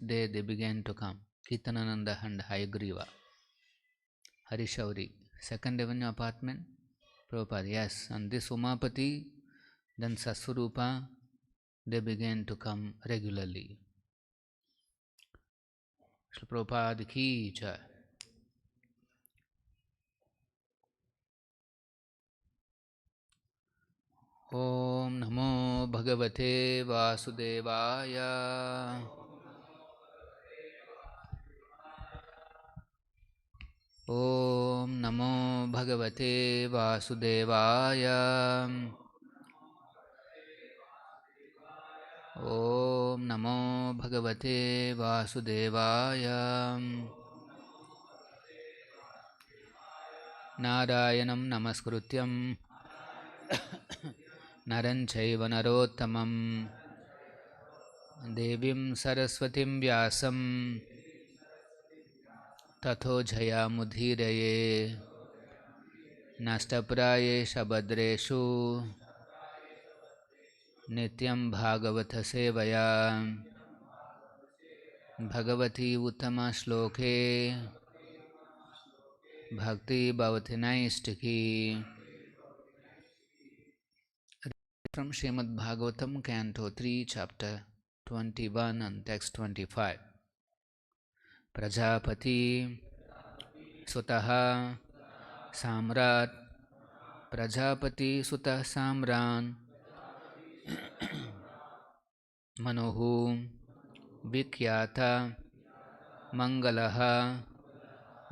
they began to come. Kirtanananda and Hayagriva. Harishauri, second avenue apartment. Prabhupada, yes. And this Umapati, then Saswarupa, they began to come regularly. Shri Prabhupada ki jai. Om Namo Bhagavate Vasudevaya. Om Namo Bhagavate Vasudevaya. Om Namo Bhagavate Vasudevaya. Narayanam Namaskrutyam Naran Chaiva Narottamam Devim Saraswatim Vyasam Tatho Jayamudhiraye Nashtapraye Shabadreshu Nityam Bhagavata Sevaya Bhagavati Uttama Shloke Bhakti Bhavati Naistiki. From Srimad Bhagavatam, Canto 3, Chapter 21 and Text 25. Prajapati Sutaha Samrat Prajapati Sutah Samran Manuhu Vikhyata Mangalaha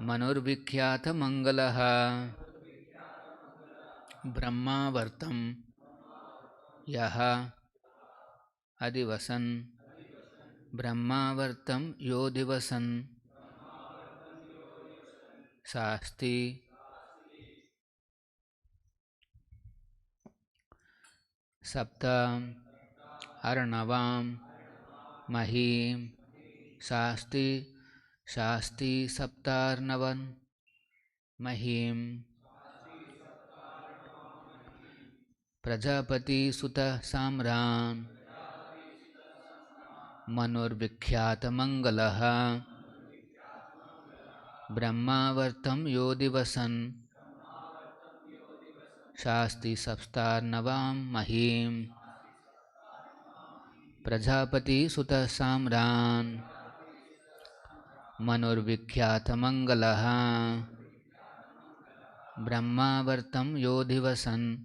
Manurvikhyata Mangalaha Brahmāvartam Yaha Adivasan Brahmāvartam Yodivasan Sasti Sapta Arnavam Mahim Sasti Saptarnavan Mahim Prajapati Sutah Samran Manurvikhyata Mangalaha Brahmāvartam Yodivasan Shasti Saptarnavam Mahim Prajapati Sutah Samran Manurvikhyata Mangalaha Brahmāvartam Yodivasan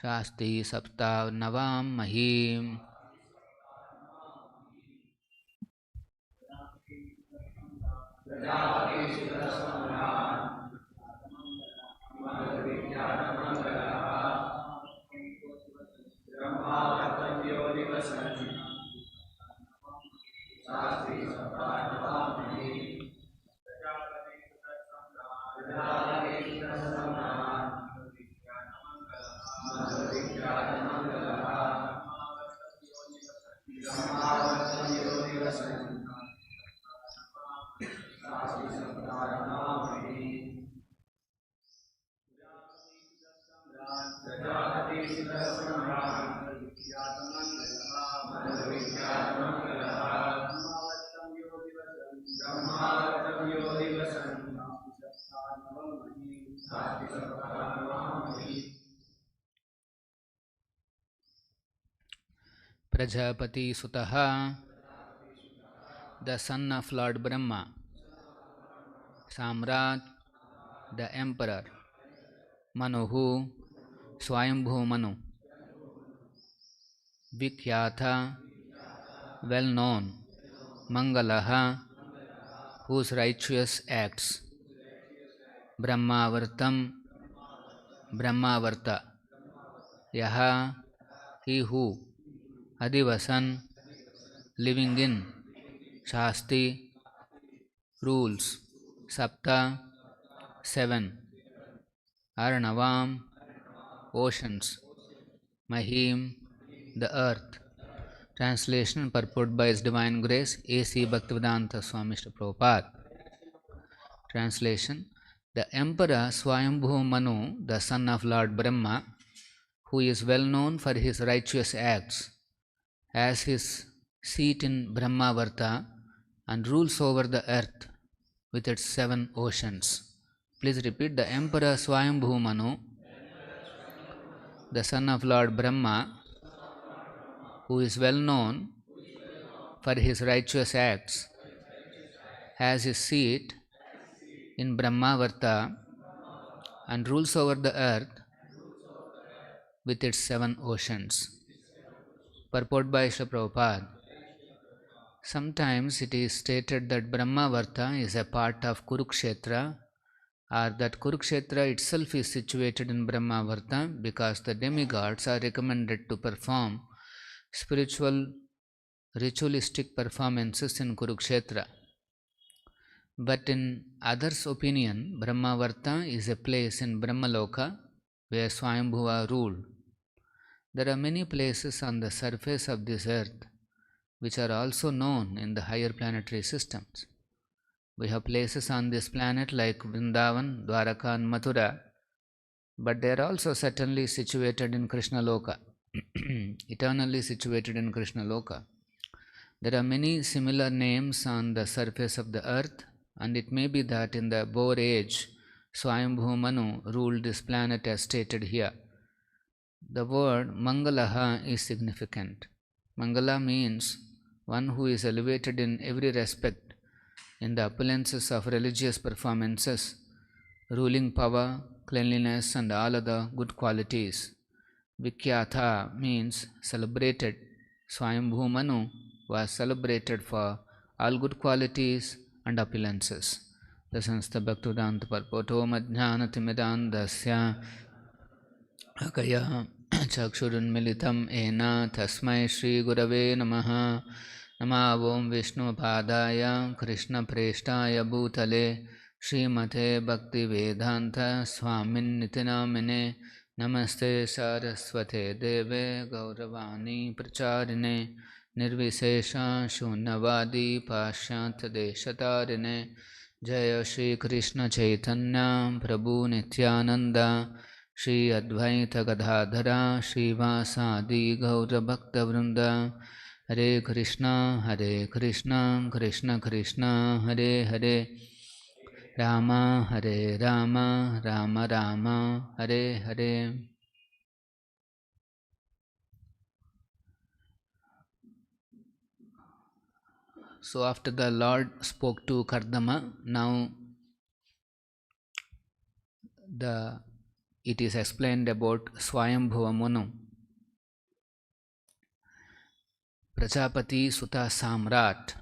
Shasti Saptarnavam Mahim. Prajapati Sutaha, the son of Lord Brahma. Samrat, the emperor. Manuhu, Swayambhu Manu. Vikhyata, well known. Mangalaha, whose righteous acts. Brahmāvartam, Brahmāvarta. Yaha, he who. Adivasan, living in. Shasti, rules. Sapta, 7. Arnavam, oceans. Mahim, the earth. Translation and purport by His Divine Grace, A.C. Bhaktivedanta Swami Srila Prabhupada. Translation. The Emperor Svāyambhuva Manu, the son of Lord Brahma, who is well known for his righteous acts, as his seat in Brahmāvarta and rules over the earth with its 7 oceans. Please repeat. The Emperor Svāyambhuva Manu, the son of Lord Brahmā, who is well known for his righteous acts, has his seat in Brahmāvarta and rules over the earth with its 7 oceans. Purport by Srila Prabhupada. Sometimes it is stated that Brahmāvarta is a part of Kurukshetra, or that Kurukshetra itself is situated in Brahmāvarta because the demigods are recommended to perform spiritual ritualistic performances in Kurukshetra. But in others' opinion, Brahmāvarta is a place in Brahmaloka where Swayambhuva ruled. There are many places on the surface of this earth which are also known in the higher planetary systems. We have places on this planet like Vrindavan, Dwaraka and Mathura, but they are also certainly situated in Krishna Loka, eternally situated in Krishna Loka. There are many similar names on the surface of the earth, and it may be that in the Bohr age, Swayambhuva Manu ruled this planet as stated here. The word Mangalaha is significant. Mangala means one who is elevated in every respect in the opulences of religious performances, ruling power, cleanliness and all other good qualities. Vikyatha means celebrated. Swayambhuva Manu was celebrated for all good qualities and opulences. The Sanstha Bhaktivedanta Parpoto Madhyanatimidan Akaya Chakshurunmilitam Ena Tasmai Shri Gurave Namaha Namavom Vishnu Padaya Krishna Preshtaya Bhutale Srimate Bhakti Vedanta Swamin Nitinamine Namaste Saraswate Deve Gauravani Pracharine Nirvisesha Shunyavadi Pashyant Deshatarine Jaya Shri Krishna Chaitanya Prabhu Nityananda Shri Advaita Gadadhara Srivasadi Gaura Bhakta Vrinda Hare Krishna Krishna Krishna Hare Hare Rama Hare Rama Rama Rama Hare Hare. So after the Lord spoke to Kardama, now it is explained about Swayambhuva Manu. Prajapati Sutta Samrat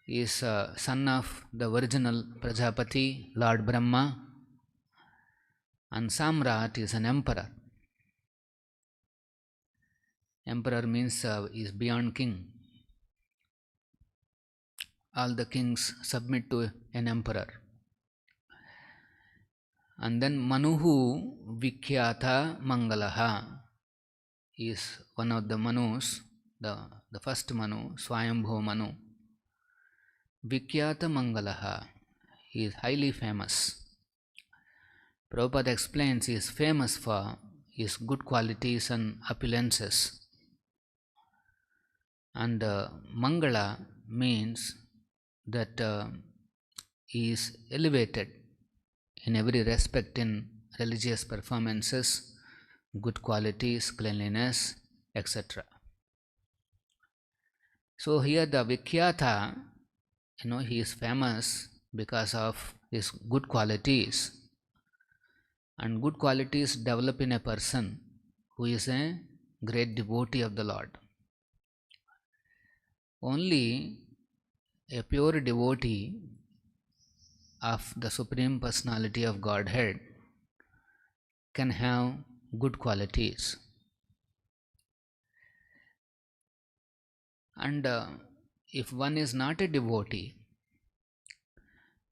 is son of the original Prajapati, Lord Brahma, and Samrat is an emperor. Emperor means is beyond king. All the kings submit to an emperor. And then Manuhu Vikyata Mangalaha is one of the Manus, the first Manu, Swayambhuva Manu. Vikyata Mangalaha, he is highly famous. Prabhupada explains he is famous for his good qualities and opulences. And Mangala means that he is elevated in every respect in religious performances, good qualities, cleanliness, etc. So here the Vikyata, he is famous because of his good qualities, and good qualities develop in a person who is a great devotee of the Lord. Only a pure devotee of the Supreme Personality of Godhead can have good qualities. And if one is not a devotee,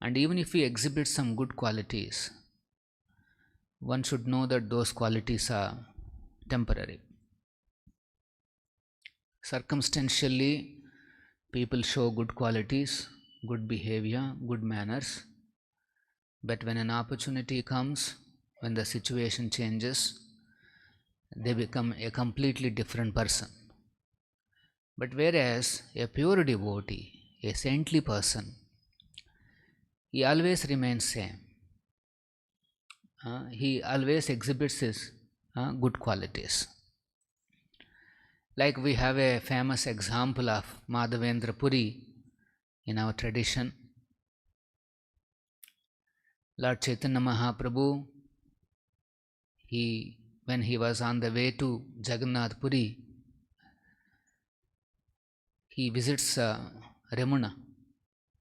and even if he exhibits some good qualities, one should know that those qualities are temporary. Circumstantially, people show good qualities, good behavior, good manners, but when an opportunity comes, when the situation changes, they become a completely different person. But whereas a pure devotee, a saintly person, he always remains same. He always exhibits his good qualities. Like we have a famous example of Madhavendra Puri in our tradition. Lord Chaitanya Mahaprabhu, when he was on the way to Jagannath Puri, he visits Ramana,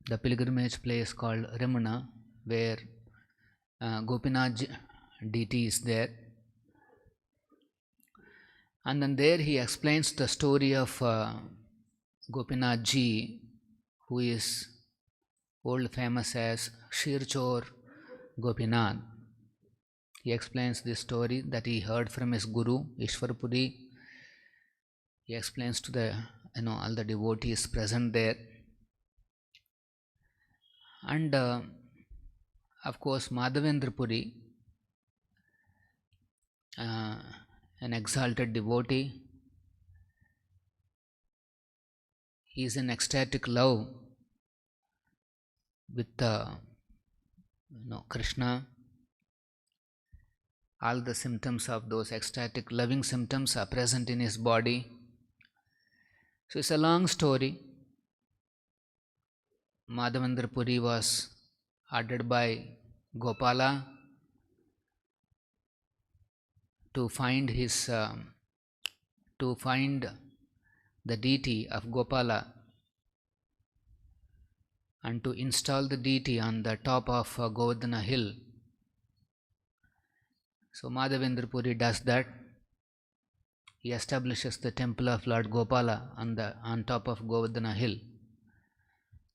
the pilgrimage place called Ramana, where Gopinath deity is there. And then there he explains the story of Gopinath ji, who is world famous as Shirchor Gopinath. He explains this story that he heard from his guru Ishwarpuri. He explains to the all the devotees present there. And of course Madhavendra Puri, an exalted devotee, he is in ecstatic love with Krishna. All the symptoms of those ecstatic loving symptoms are present in his body. So it's a long story. Madhavendra Puri was ordered by Gopala to find the deity of Gopala and to install the deity on the top of Govardhana hill. So Madhavendra Puri does that. He establishes the temple of Lord Gopala on top of Govardhana hill.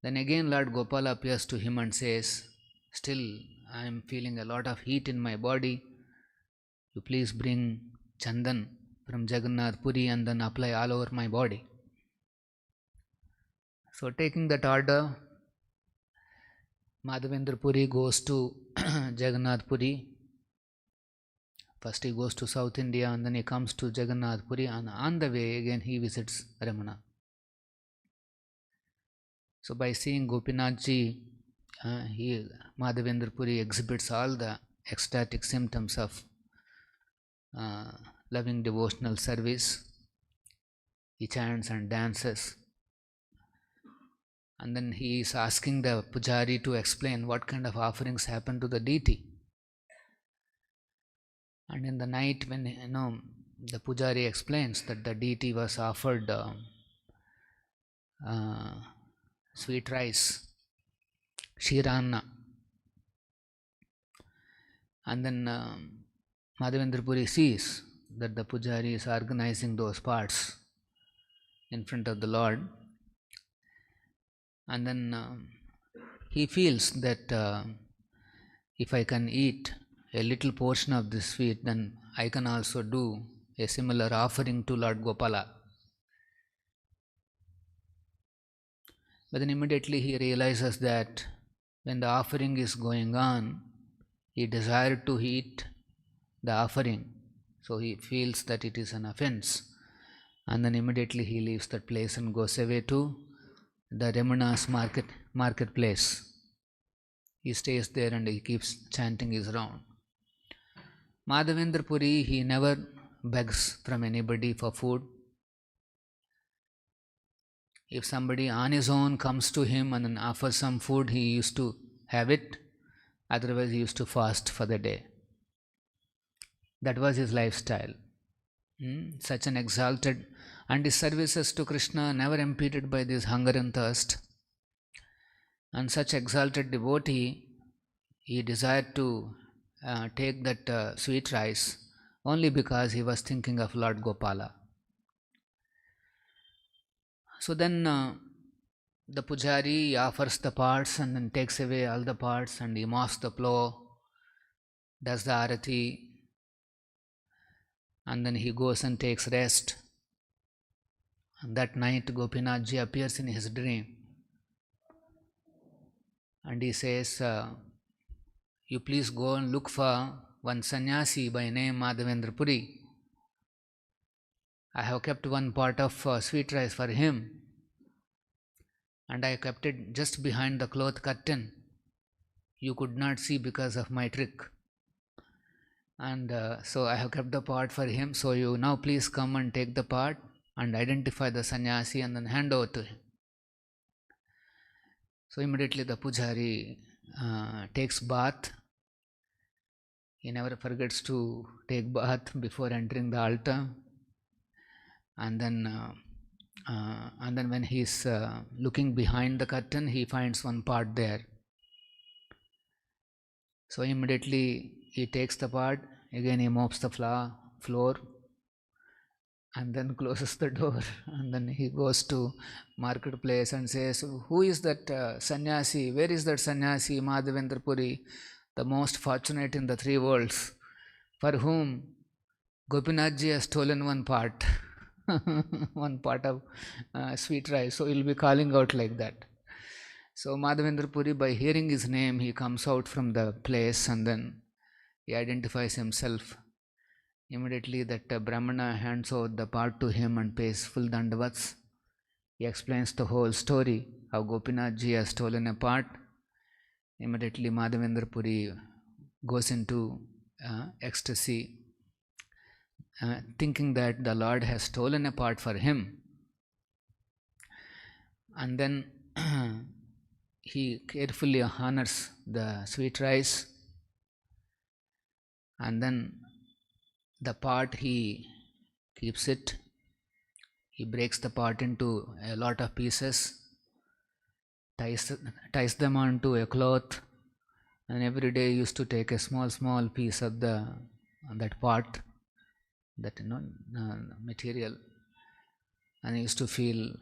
Then again Lord Gopala appears to him and says, "Still I am feeling a lot of heat in my body. You please bring Chandan from Jagannath Puri and then apply all over my body." So taking that order, Madhavendra Puri goes to Jagannath Puri. First he goes to South India and then he comes to Jagannath Puri, and on the way again he visits Ramana. So by seeing Gopinath ji, Madhavendra Puri exhibits all the ecstatic symptoms of loving devotional service. He chants and dances. And then he is asking the pujari to explain what kind of offerings happen to the deity. And in the night when the pujari explains that the deity was offered sweet rice, Shiranna. And then Madhavendra Puri sees that the pujari is organizing those parts in front of the Lord. And then he feels that if I can eat a little portion of this sweet, then I can also do a similar offering to Lord Gopala. But then immediately he realizes that when the offering is going on, he desired to eat the offering, so he feels that it is an offense, and then immediately he leaves that place and goes away to the Ramana's marketplace. He stays there and he keeps chanting his round. Madhavendra Puri, he never begs from anybody for food. If somebody on his own comes to him and then offers some food, he used to have it. Otherwise he used to fast for the day. That was his lifestyle. Such an exalted, and his services to Krishna never impeded by this hunger and thirst. And such exalted devotee, he desired to take that sweet rice only because he was thinking of Lord Gopala. So then the pujari offers the parts and then takes away all the parts, and he mows the floor, does the arati, and then he goes and takes rest. And that night Gopinath ji appears in his dream and he says, "You please go and look for one sannyasi by name Madhavendra Puri I have kept one pot of sweet rice for him, and I kept it just behind the cloth curtain. You could not see because of my trick. And so I have kept the pot for him. So you now please come and take the pot and identify the sannyasi and then hand over to him. So immediately the pujari takes bath. He never forgets to take bath before entering the altar. And then when he is looking behind the curtain, he finds one pot there. So immediately he takes the pot, again he mops the floor, and then closes the door, and then he goes to marketplace and says, who is that sannyasi? Where is that sannyasi, Madhavendra Puri, the most fortunate in the three worlds, for whom Gopinathji has stolen one pot, one pot of sweet rice. So he will be calling out like that. So Madhavendra Puri, by hearing his name, he comes out from the place and then he identifies himself. Immediately that Brahmana hands over the pot to him and pays full dandavats. He explains the whole story, how Gopinathji has stolen a pot. Immediately Madhavendra Puri goes into ecstasy, thinking that the Lord has stolen a pot for him. And then he carefully honors the sweet rice, and then the pot he keeps it. He breaks the pot into a lot of pieces, ties them onto a cloth, and every day he used to take a small piece of that pot, that material, and he used to feel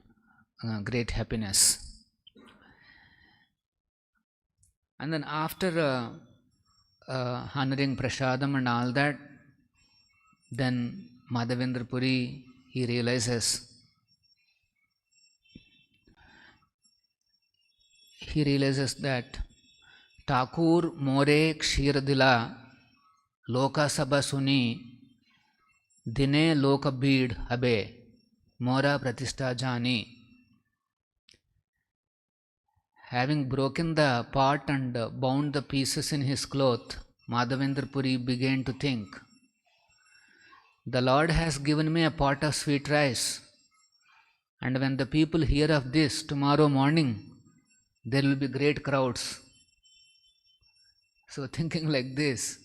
great happiness. And then after honoring prasadam and all that, then Madhavendra Puri, he realizes that Thakur more kshiradila loka sabha suni dine loka bid habe mora pratishta jani. Having broken the pot and bound the pieces in his cloth, Madhavendra Puri began to think, the Lord has given me a pot of sweet rice, and when the people hear of this tomorrow morning, there will be great crowds. So thinking like this,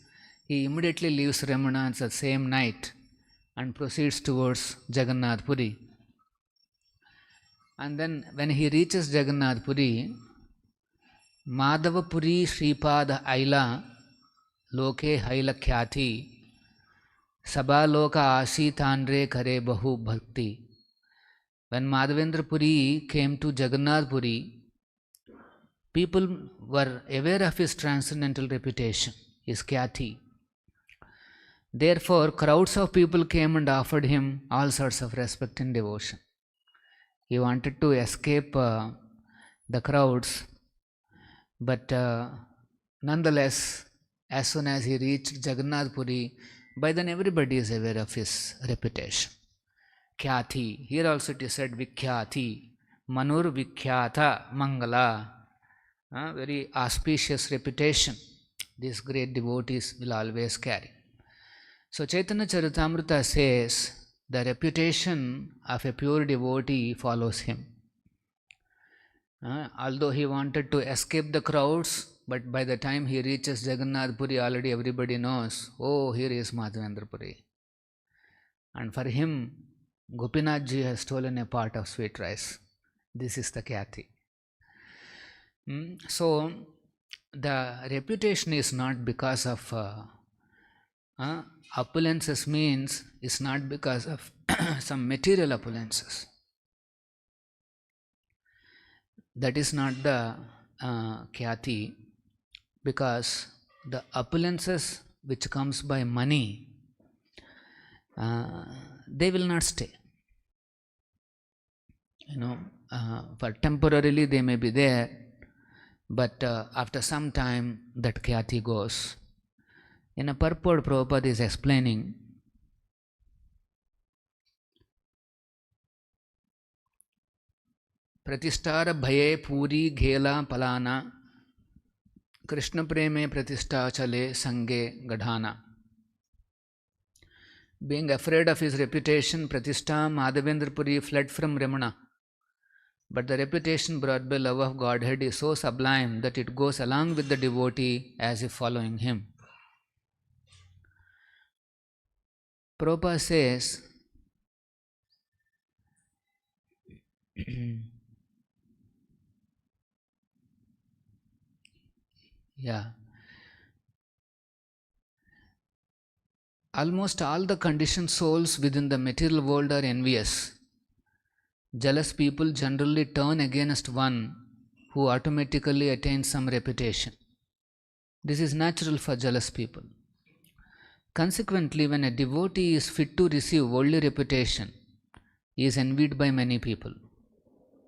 he immediately leaves Ramana the same night and proceeds towards Jagannath Puri. And then when he reaches Jagannath Puri, Madhava Puri Sripada Aila Loke Haila Khyati Sabha Loka Asi Tanre Kare Bahu Bhakti. When Madhavendra Puri came to Jagannath Puri, people were aware of his transcendental reputation, his Khyati. Therefore, crowds of people came and offered him all sorts of respect and devotion. He wanted to escape the crowds, but nonetheless, as soon as he reached Jagannath Puri, by then everybody is aware of his reputation. Khyati. Here also it is said Vikhyati. Manur Vikhyata Mangala. Very auspicious reputation these great devotees will always carry. So Chaitanya Charitamrita says the reputation of a pure devotee follows him. Although he wanted to escape the crowds, but by the time he reaches Jagannath Puri, already everybody knows, oh, here is Madhavendra Puri. And for him, Gopinathji has stolen a part of sweet rice. This is the Khyati. So, the reputation is not because of opulences, means it's not because of some material opulences. That is not the Khyati, because the opulences which comes by money, they will not stay. For temporarily they may be there, but after some time that Khyati goes. In a purport, Prabhupada is explaining Pratistara bhaye puri ghela palana Krishna preme pratishta chale sange gadhana. Being afraid of his reputation, Pratishta Madhavendra Puri fled from Ramana. But the reputation brought by love of Godhead is so sublime that it goes along with the devotee as if following him. Prabhupada says, almost all the conditioned souls within the material world are envious. Jealous people generally turn against one who automatically attains some reputation. This is natural for jealous people. Consequently, when a devotee is fit to receive worldly reputation, he is envied by many people.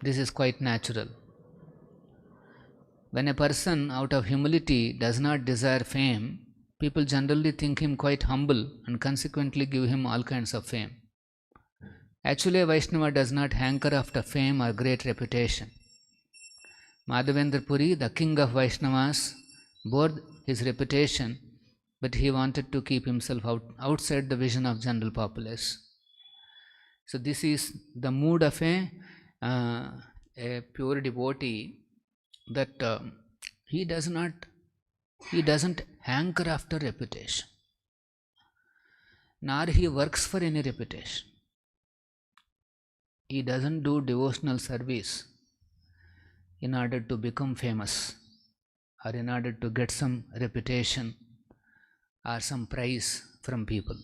This is quite natural. When a person out of humility does not desire fame, people generally think him quite humble and consequently give him all kinds of fame. Actually, a Vaishnava does not hanker after fame or great reputation. Madhavendra Puri, the king of Vaishnavas, bore his reputation, but he wanted to keep himself outside the vision of general populace. So this is the mood of a pure devotee, that he doesn't hanker after reputation, nor he works for any reputation. He doesn't do devotional service in order to become famous or in order to get some reputation or some praise from people.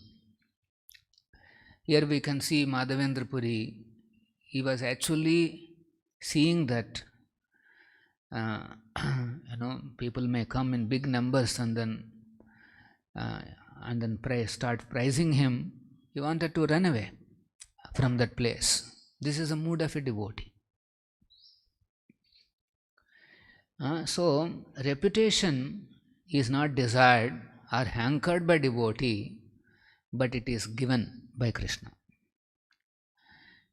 Here we can see Madhavendra Puri. He was actually seeing that people may come in big numbers and then start praising him. He wanted to run away from that place. This is the mood of a devotee. So reputation is not desired or hankered by devotee, but it is given by Krishna.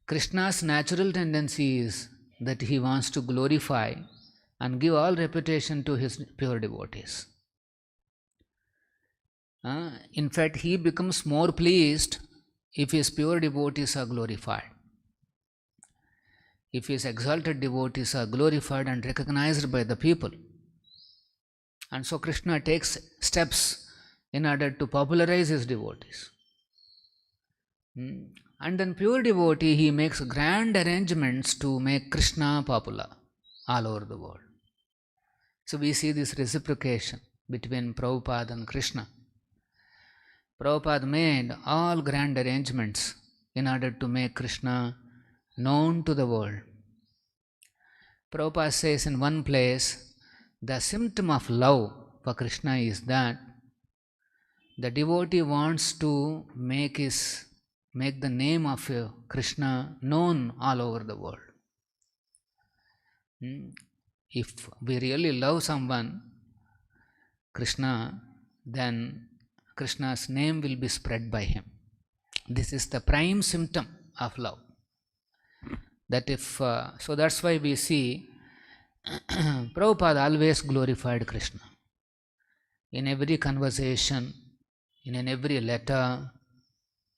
Krishna's natural tendency is that he wants to glorify and give all reputation to his pure devotees. In fact, he becomes more pleased if his pure devotees are glorified. If his exalted devotees are glorified and recognized by the people. And so Krishna takes steps in order to popularize his devotees. And then pure devotee, he makes grand arrangements to make Krishna popular all over the world. So we see this reciprocation between Prabhupada and Krishna. Prabhupada made all grand arrangements in order to make Krishna known to the world. Prabhupada says in one place, the symptom of love for Krishna is that the devotee wants to make the name of Krishna known all over the world. If we really love someone, Krishna, then Krishna's name will be spread by him. This is the prime symptom of love. That if so, that's why we see Prabhupada always glorified Krishna. In every conversation, in every letter,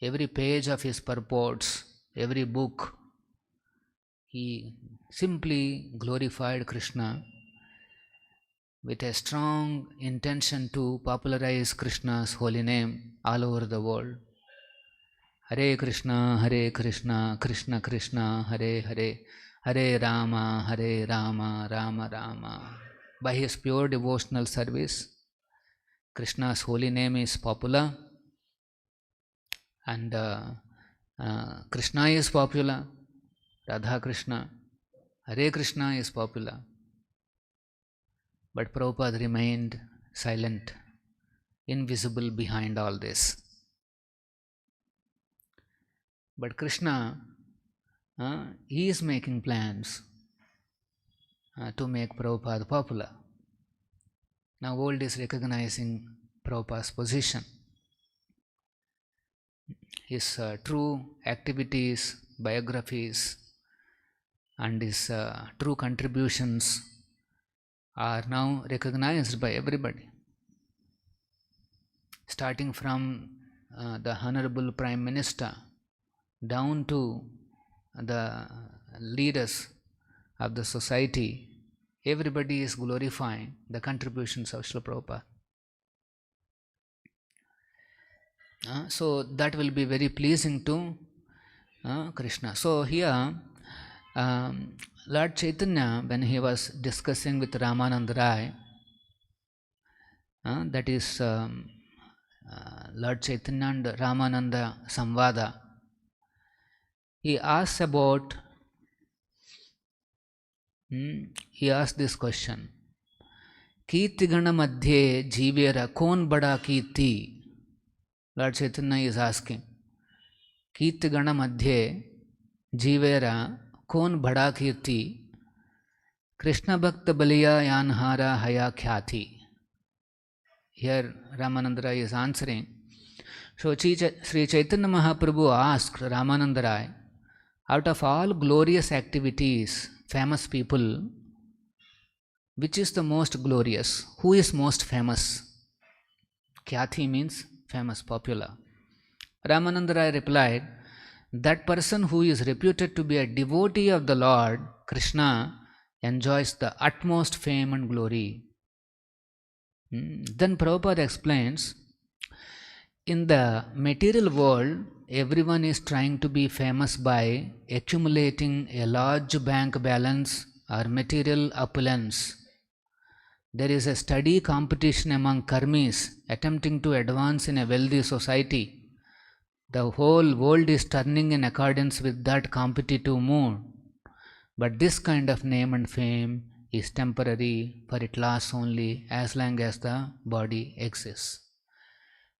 every page of his purports, every book, he simply glorified Krishna with a strong intention to popularize Krishna's holy name all over the world. Hare Krishna, Krishna Krishna, Hare Hare, Hare Rama, Rama Rama. By his pure devotional service, Krishna's holy name is popular, and Krishna is popular, Radha Krishna, Hare Krishna is popular. But Prabhupada remained silent, invisible behind all this. But Krishna, he is making plans to make Prabhupada popular. Now world is recognizing Prabhupada's position. His true activities, biographies and his true contributions are now recognized by everybody, starting from the Honorable Prime Minister down to the leaders of the society. Everybody is glorifying the contributions of Srila Prabhupada. So that will be very pleasing to Krishna. So here Lord Chaitanya, when he was discussing with Ramananda Rai, that is Lord Chaitanya and Ramananda Samvada, he asked this question: Kirtigana madhye jivera kon bada kirti? Lord Chaitanya is asking, Kirtigana madhye jivera kon bada kirti? Krishna bhakta baliya yanhara haya khyati. Here Ramananda Rai is answering. So Sri Chaitanya Mahaprabhu asked Ramananda Rai, out of all glorious activities, famous people, which is the most glorious? Who is most famous? Khyati means famous, popular. Ramananda Rai replied, that person who is reputed to be a devotee of the Lord Krishna enjoys the utmost fame and glory. Then Prabhupada explains, in the material world, everyone is trying to be famous by accumulating a large bank balance or material opulence. There is a steady competition among karmis attempting to advance in a wealthy society. The whole world is turning in accordance with that competitive mood. But this kind of name and fame is temporary, for it lasts only as long as the body exists.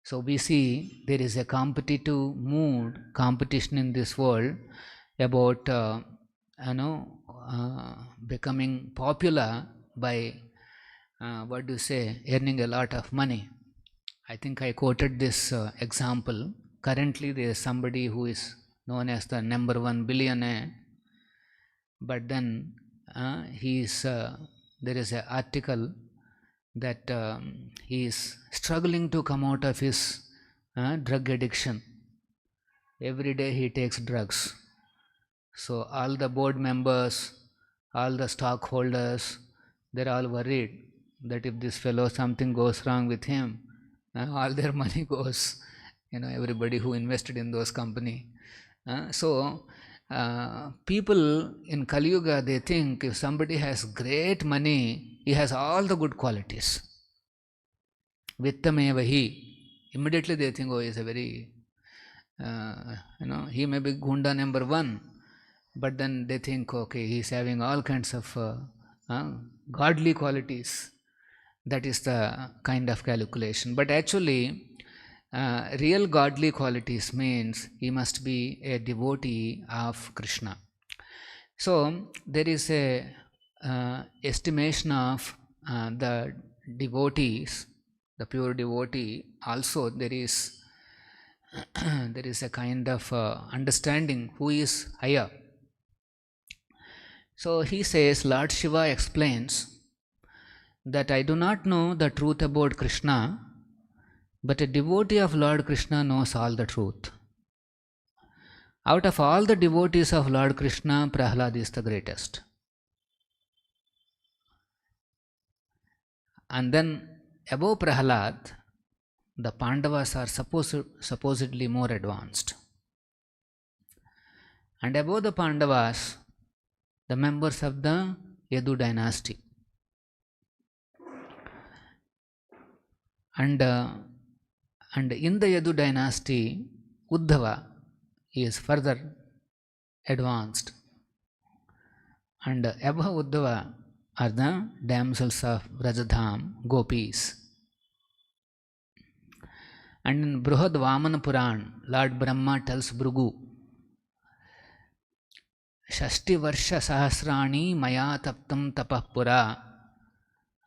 So we see there is a competitive mood, competition in this world about becoming popular by earning a lot of money. I think I quoted this example. Currently there is somebody who is known as the number 1 billionaire, but then there is an article that he is struggling to come out of his drug addiction. Every day he takes drugs. So all the board members, all the stockholders, they're all worried that if this fellow, something goes wrong with him, all their money goes, everybody who invested in those company. People in Kali Yuga, they think if somebody has great money, he has all the good qualities. Vittameva hi. Immediately they think, oh, he is a very, he may be Gunda number 1, but then they think, okay, he is having all kinds of godly qualities. That is the kind of calculation. But actually, real godly qualities means he must be a devotee of Krishna. So there is a estimation of the devotees, the pure devotee. Also there is a kind of understanding who is higher. So he says, Lord Shiva explains that I do not know the truth about Krishna, but a devotee of Lord Krishna knows all the truth. Out of all the devotees of Lord Krishna, Prahlad is the greatest. And then above Prahlad, the Pandavas are supposedly more advanced. And above the Pandavas, the members of the Yadu dynasty. And in the Yadu dynasty, Uddhava is further advanced. And above Uddhava are the damsels of Vrajadham, gopis. And in Brihad Vamana Puran, Lord Brahmā tells Bhrigu, Shashti Varsha Sahasrani Maya Taptam Tapapura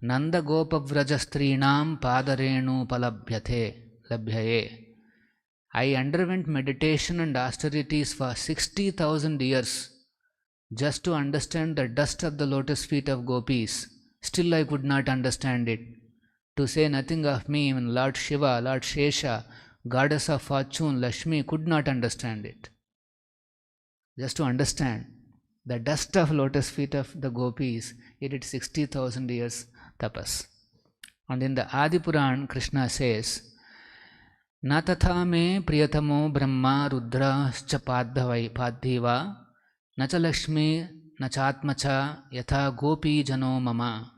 Nanda Gopa Vrajastrinam Padarenu Labhyaye. I underwent meditation and austerities for 60,000 years just to understand the dust of the lotus feet of gopis. Still I could not understand it. To say nothing of me, even Lord Shiva, Lord Shesha, goddess of fortune, Lakshmi, could not understand it. Just to understand the dust of lotus feet of the gopis, he did 60,000 years tapas. And in the Adi Puran, Krishna says, Na tatha me priyatamo brahma rudrascha padhiva na cha Lakshmi na chatmacha yatha gopi jano mama.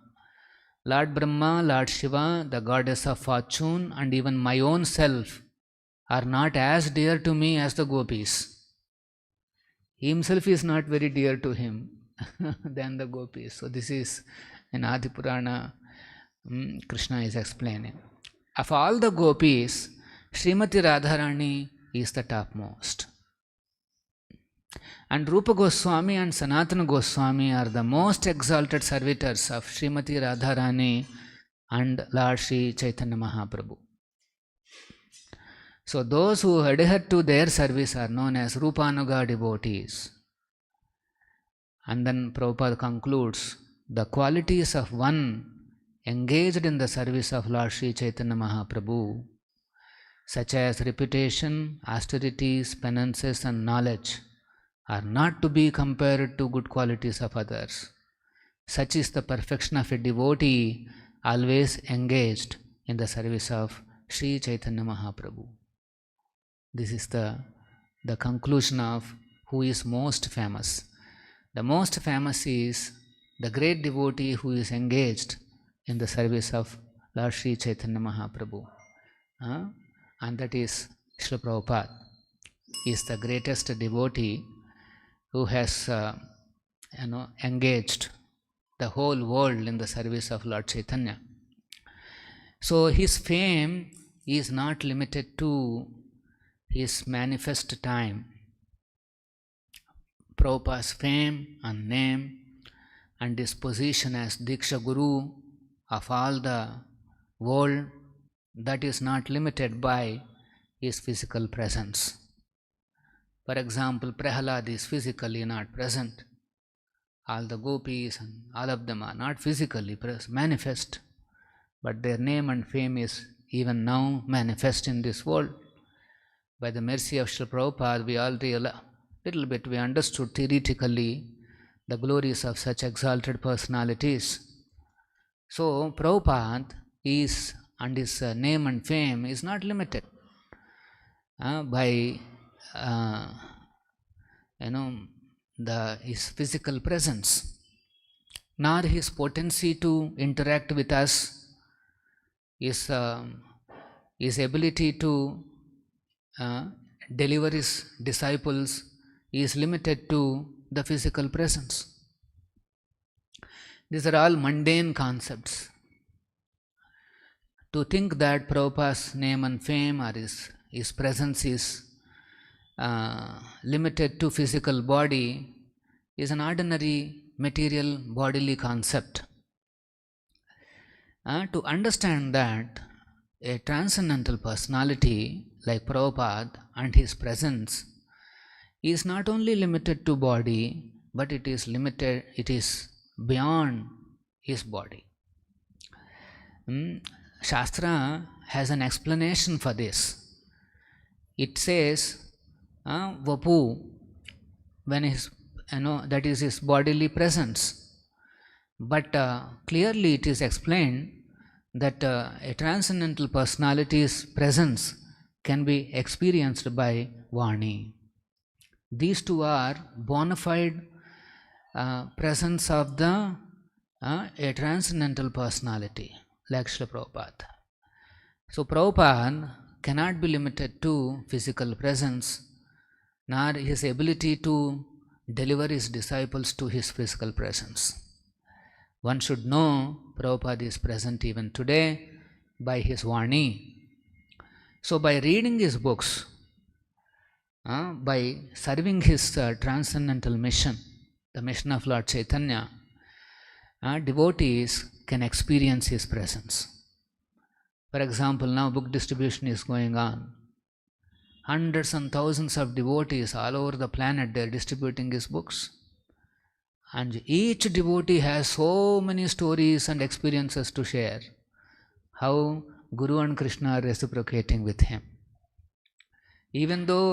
Lord Brahma, Lord Shiva, the goddess of fortune, and even my own self are not as dear to me as the gopis. He himself is not very dear to him than the gopis. So this is in Adi Purana, Krishna is explaining. Of all the gopis, Srimati Radharani is the topmost. And Rupa Goswami and Sanatana Goswami are the most exalted servitors of Srimati Radharani and Lord Sri Chaitanya Mahaprabhu. So those who adhere to their service are known as Rupanuga devotees. And then Prabhupada concludes, the qualities of one engaged in the service of Lord Sri Chaitanya Mahaprabhu, such as reputation, austerities, penances and knowledge, are not to be compared to good qualities of others. Such is the perfection of a devotee always engaged in the service of Sri Chaitanya Mahaprabhu. This is the conclusion of who is most famous. The most famous is the great devotee who is engaged in the service of Lord Sri Chaitanya Mahaprabhu. And that is Srila Prabhupada. He is the greatest devotee who has engaged the whole world in the service of Lord Chaitanya. So his fame is not limited to his manifest time. Prabhupada's fame and name and his position as Diksha Guru of all the world, that is not limited by his physical presence. For example, Prahalad is physically not present. All the gopis and all of them are not physically manifest, but their name and fame is even now manifest in this world. By the mercy of Srila Prabhupada, we already little bit we understood theoretically the glories of such exalted personalities. So Prabhupada is, and his name and fame is not limited by his physical presence, nor his potency to interact with us, his ability to deliver his disciples is limited to the physical presence. These are all mundane concepts. To think that Prabhupada's name and fame or his presence is limited to physical body is an ordinary material bodily concept. To understand that a transcendental personality like Prabhupada and his presence is not only limited to body, but it is beyond his body. Shastra has an explanation for this. It says, Vapu, when that is his bodily presence. But clearly it is explained that a transcendental personality's presence can be experienced by Vani. These two are bona fide presence of a transcendental personality, like Srila Prabhupada. So Prabhupada cannot be limited to physical presence, nor his ability to deliver his disciples to his physical presence. One should know Prabhupada is present even today by his Vani. So by reading his books, by serving his transcendental mission, the mission of Lord Chaitanya, devotees can experience his presence. For example, now book distribution is going on. Hundreds and thousands of devotees all over the planet, they are distributing his books. And each devotee has so many stories and experiences to share, how Guru and Krishna are reciprocating with him. Even though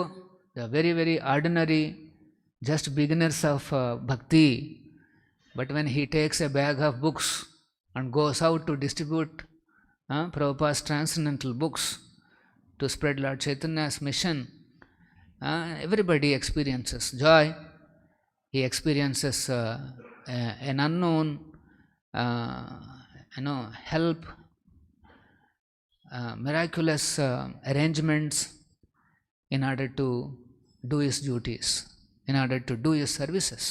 they are very, very ordinary, just beginners of bhakti, but when he takes a bag of books and goes out to distribute Prabhupada's transcendental books to spread Lord Chaitanya's mission, everybody experiences joy. He experiences an unknown, help, miraculous arrangements in order to do his duties, in order to do his services.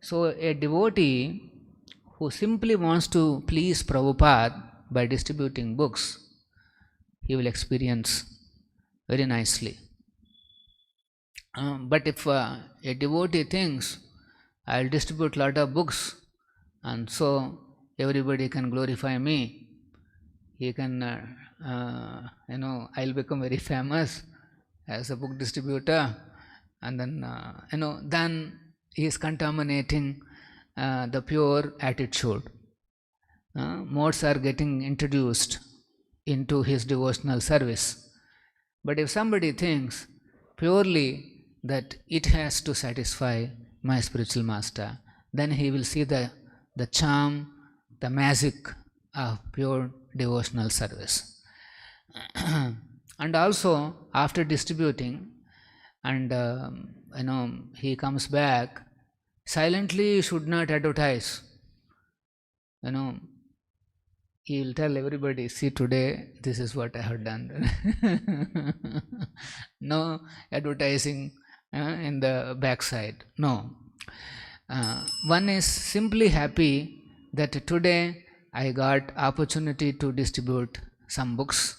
So a devotee who simply wants to please Prabhupada by distributing books, he will experience very nicely. But if a devotee thinks, I'll distribute lot of books and so everybody can glorify me, he can, I'll become very famous as a book distributor, and then, then he is contaminating the pure attitude. Modes are getting introduced into his devotional service. But if somebody thinks purely that it has to satisfy my spiritual master, then he will see the charm, the magic of pure devotional service. And also after distributing and he comes back, silently should not advertise. He will tell everybody, see today this is what I have done. No advertising in the backside. No. One is simply happy that today I got opportunity to distribute some books,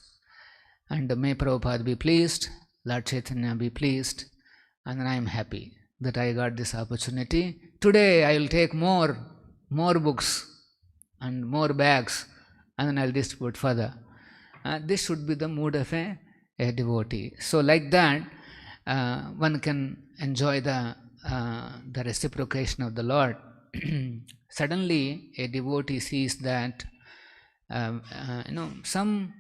and may Prabhupada be pleased, Lord Chaitanya be pleased, and I am happy that I got this opportunity. Today I will take more books and more bags, and then I will distribute further. This should be the mood of a devotee. So like that, one can enjoy the reciprocation of the Lord. Suddenly a devotee sees that some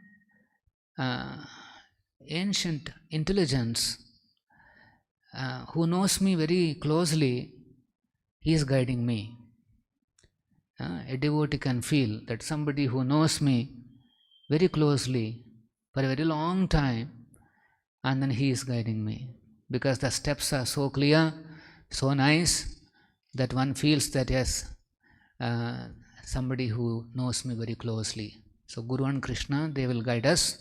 ancient intelligence who knows me very closely, he is guiding me. A devotee can feel that somebody who knows me very closely for a very long time, and then he is guiding me, because the steps are so clear, so nice, that one feels that yes, somebody who knows me very closely. So Guru and Krishna, they will guide us,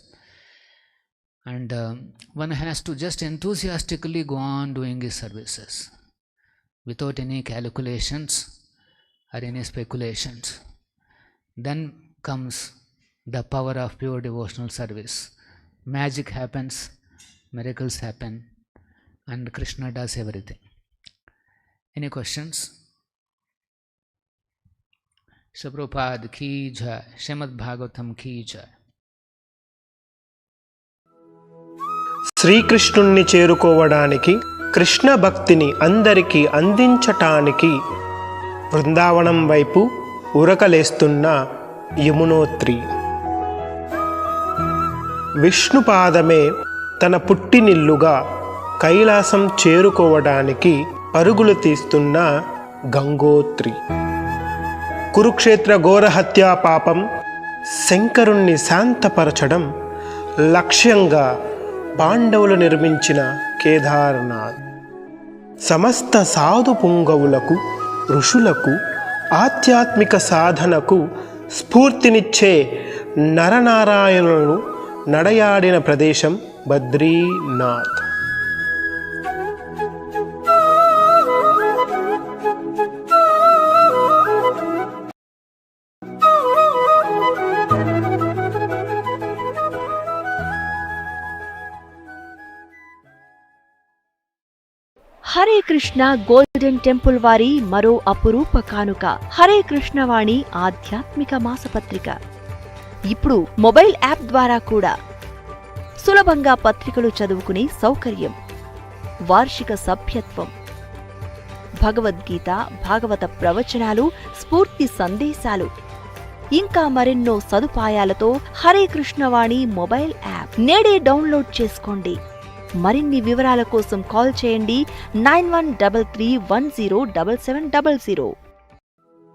and one has to just enthusiastically go on doing his services without any calculations or any speculations. Then comes the power of pure devotional service. Magic happens, miracles happen, and Krishna does everything. Any questions? Prabhupada ki jai, Srimad Bhagavatam ki jai. శ్రీకృష్ణుణ్ణి చేరుకోవడానికి, కృష్ణ భక్తిని అందరికీ అందించటానికి బృందావనం వైపు ఉరకలేస్తున్న యమునోత్రి. విష్ణుపాదమే తన పుట్టినిల్లుగా కైలాసం చేరుకోవడానికి పరుగులు తీస్తున్న గంగోత్రి. కురుక్షేత్ర ఘోరహత్యా పాపం శంకరుణ్ణి శాంతపరచడం లక్ష్యంగా పాండవులు నిర్మించిన కేదార్నాథ్. సమస్త సాధు పుంగవులకు, ఋషులకు, ఆధ్యాత్మిక సాధనకు స్ఫూర్తినిచ్చే నరనారాయణులను నడయాడిన ప్రదేశం బద్రీనాథ్. హరే కృష్ణ గోల్డెన్ టెంపుల్ వారి మరో అపురూప కానుక హరే కృష్ణవాణి ఆధ్యాత్మిక మాసపత్రిక. ఇప్పుడు మొబైల్ యాప్ ద్వారా కూడా సులభంగా పత్రికలు చదువుకునే సౌకర్యం, వార్షిక సభ్యత్వం, భగవద్గీత, భాగవత ప్రవచనాలు, స్ఫూర్తి సందేశాలు ఇంకా మరెన్నో సదుపాయాలతో హరే కృష్ణవాణి మొబైల్ యాప్ నేడే డౌన్లోడ్ చేసుకోండి. మరిన్ని వివరాల కోసం కాల్ చేయండి 9133107700.